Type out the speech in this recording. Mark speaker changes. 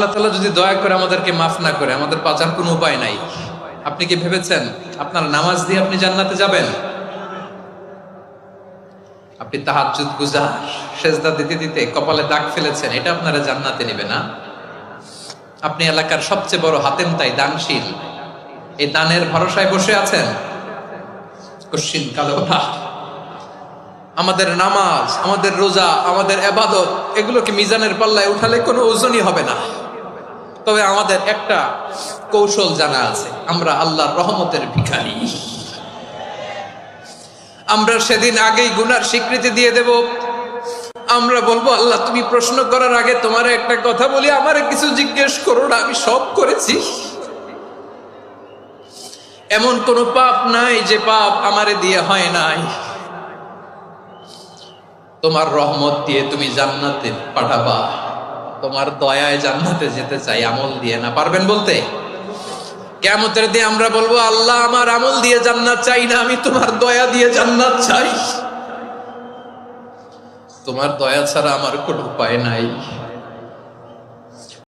Speaker 1: আল্লাহ তাআলা যদি দয়া করে আমাদেরকে মাফ না করে, আমাদের বাঁচার কোনো উপায় নাই। আপনি কি ভেবেছেন আপনার নামাজ দিয়ে আপনি জান্নাতে যাবেন? আপনি তাহাজ্জুদ গুজার, সেজদা দিতে দিতে কপালে দাগ ফেলেছেন, এটা আপনারা জান্নাতে নেবে না? আপনি এলাকার সবচেয়ে বড় হাতেম তাই দানশীল, এই দানের ভরসায় বসে আছেন কশিন কালো না। আমাদের নামাজ, আমাদের রোজা, আমাদের ইবাদত, এগুলোকে মিজানের পাল্লায় উঠালে কোনো ওজনই হবে না। তবে আমাদের একটা কৌশল জানা আছে, আমরা আল্লাহর রহমতের ভিখারি। আমরা সেদিন আগেই গুনার স্বীকৃতি দিয়ে দেব। আমরা বলবো, আল্লাহ তুমি প্রশ্ন করার আগে তোমার একটা কথা বলি, আমারে কিছু জিজ্ঞেস করো না, আমি সব করেছি। এমন কোন পাপ নাই যে পাপ আমারে দিয়ে হয় নাই। তোমার রহমত দিয়ে তুমি জান্নাতে পাঠাবা, তোমার দয়ায় জান্নাতে যেতে চাই, আমল দিয়ে না। পারবেন বলতে? কিয়ামতের দিন আমরা বলবো, আল্লাহ আমার আমল দিয়ে জান্নাত চাই না, আমি তোমার দয়া দিয়ে জান্নাত চাই। তোমার দয়া ছাড়া আমার কোনো উপায় নাই।